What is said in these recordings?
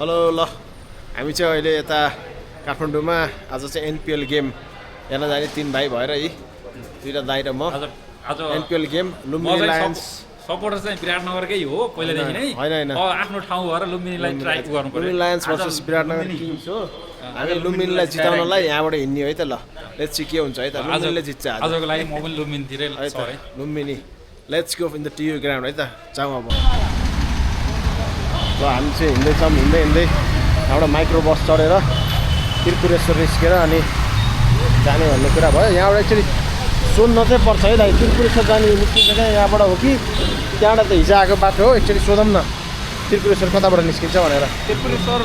Hello ल हामी चाहिँ अहिले यता काठमाडौँमा आज चाहिँ एनपीएल गेम हेर्न जाने 3 भाइ भएर यी दुईटा दाइ र म आज NPL game Lumbini Lions supporter चाहिँ विराटनगरकै हो पहिलेदेखि नै हैन आफ्नो ठाउँ भएर लुम्बिनीलाई ट्राई गर्नु पर्यो Lumbini Lions versus Biratnagar Kings हो हामी लुम्बिनीलाई जिताउनलाई यहाँबाट हिँड्ने है त ल लेट्स सी के हुन्छ है त लुम्बिनीले जित्छ आजको लागि म पनि लुम्बिनीतिरै छ है Lumbini let's go in the TU ground है त जाउँ अब ल हामी चाहिँ हिँड्दैछौँ हिँड्दै यहाँबाट माइक्रो बस चढेर त्रिपुरेश्वर निस्केर अनि जाने भन्ने कुरा भयो यहाँबाट एक्चुअली सोध्न चाहिँ पर्छ है दाइ त्रिपुरेश्वर जाने निस्किन्छ क्या यहाँबाट हो कि त्यहाँबाट त हिजो आएको बाटो हो एक्चुअली सोधौँ न त्रिपुरेश्वर कताबाट निस्किन्छ भनेर त्रिपुरेश्वर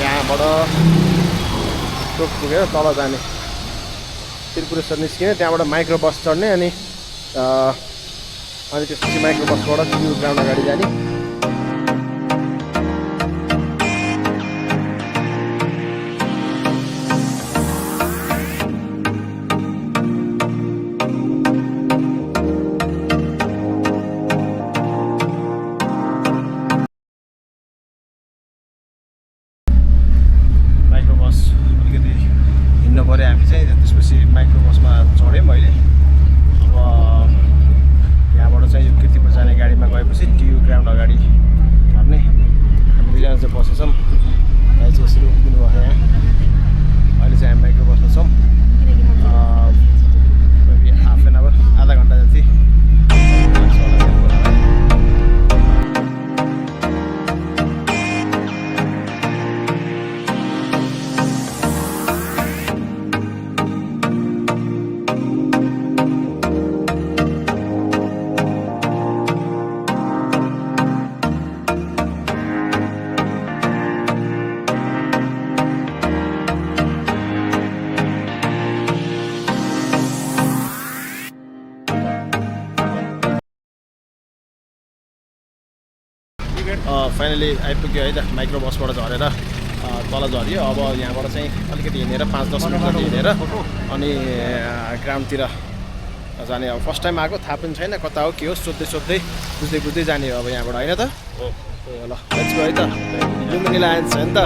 यहाँबाट टोक पुगेर तल जाने त्रिपुरेश्वर निस्किने त्यहाँबाट माइक्रो बस चढ्ने अनि त्यसपछि माइक्रो बसबाट टियु ग्राउन्ड अगाडि जाने माइक्रो बस अलिकति हिँड्नु पऱ्यो हामी चाहिँ त्यसपछि माइक्रो बसमा चढ्यौँ अहिले अब यहाँबाट चाहिँ यो कीर्तिपुर जाने गाडीमा गएपछि टियु ग्राउन्ड अगाडि झर्ने हामी दुईजना चाहिँ बसेछौँ यहाँ चाहिँ यसरी उभिनु भयो यहाँ अहिले चाहिँ हामी माइक्रो बसमा छौँ हाफ एन आवर आधा घन्टा जति फाइनली आइपुग्यो है त माइक्रो बसबाट झरेर तल झऱ्यो अब यहाँबाट चाहिँ अलिकति हिँडेर 5-10 मिनट जति हिँडेर अनि ग्राउन्डतिर जाने अब फर्स्ट टाइम आएको थाहा पनि छैन कता हो के हो सोध्दै बुझ्दै जाने हो अब यहाँबाट होइन त ल लेट्स गो है त लुम्बिनी लायन्स हो नि त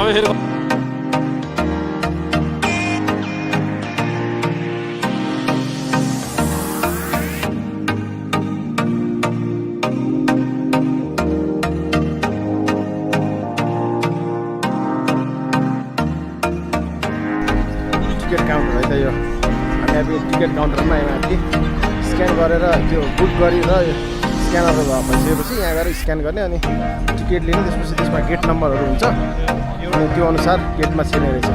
टिकट काउन्टर है त यो हामी अब टिकट काउन्टरमा आइमाथि स्क्यान गरेर त्यो बुक गरेर स्क्यानर भइसकेपछि यहाँ गएर स्क्यान गर्ने अनि टिकट लिने त्यसपछि त्यसमा गेट नम्बरहरू हुन्छ अनि त्यो अनुसार गेटमा छिर्ने रहेछ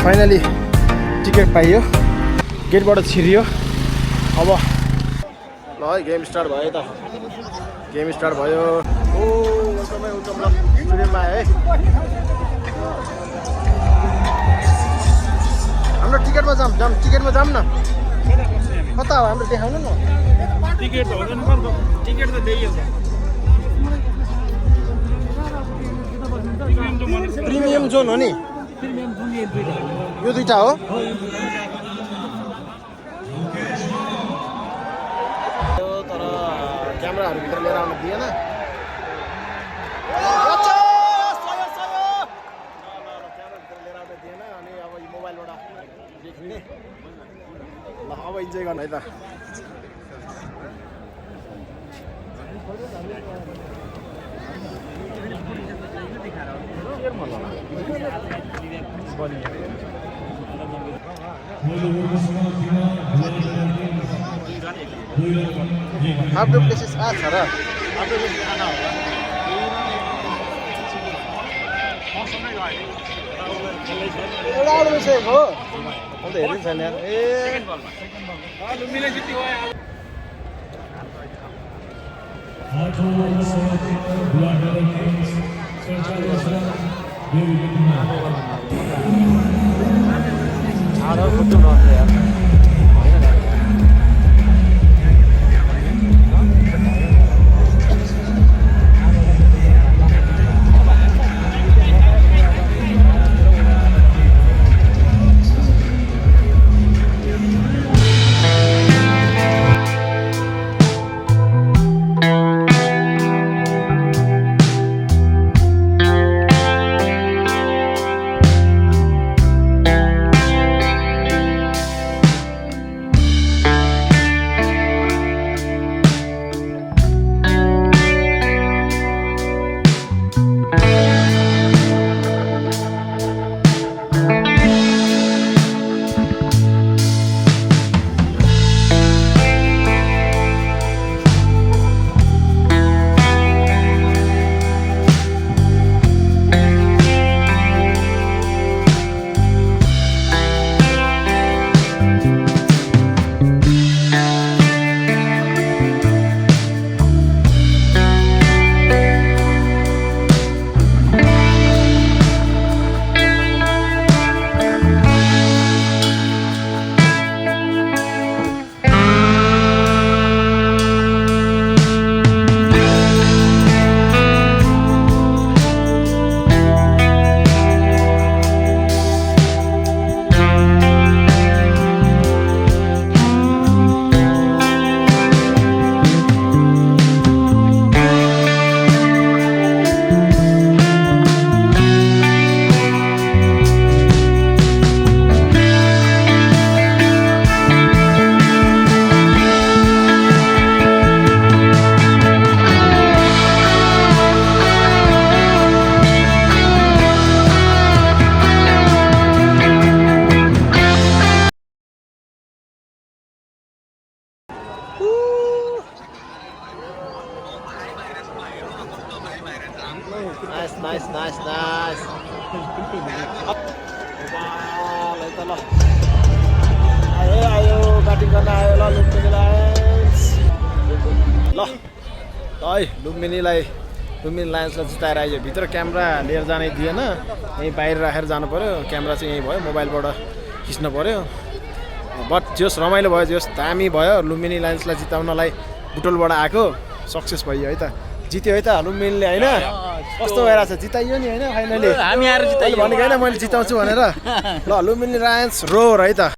फाइनली टिकट पाइयो गेटबाट छिरियो अब ल है गेम स्टार्ट भयो त गेम स्टार्ट भयो ओ वेलकम ल स्टुडियममा आयो है हाम्रो टिकटमा जाम न कता हो हाम्रो देखाउनु न टिकट त हुँदैन टिकट त दिइहाल्छ प्रिमियम जोन हो नि यो दुईटा हो तर क्यामेराहरू भित्र लिएर आउनु दिएन अनि अब यो मोबाइलबाट देख्ने ल अब इन्जोय गर्नु है त How this is us, sir. एउटा आउट मिसेको हो अन्त हेरिन्छ नि यार ए लुम्बिनी जित्यो नाइस आयो ब्याटिङ गर्न आयो ल लुम्बिनी लायन्स ल है लुम्बिनी लायन्सलाई जिताएर आयो भित्र क्यामेरा लिएर जानै दिएन यहीँ बाहिर राखेर जानु पऱ्यो क्यामेरा चाहिँ यहीँ भयो मोबाइलबाट खिच्न पऱ्यो बट जस रमाइलो भयो जस दामी भयो लुम्बिनी लायन्सलाई जिताउनलाई बुटोलबाट आएको सक्सेस भयो है त जित्यो है त लुम्बिनीले होइन कस्तो भइरहेको छ जिताइयो नि होइन फाइनली हामी आएर जिताइयो भनेको होइन मैले जिताउँछु भनेर ल लुम्बिनी लायन्स रोर है त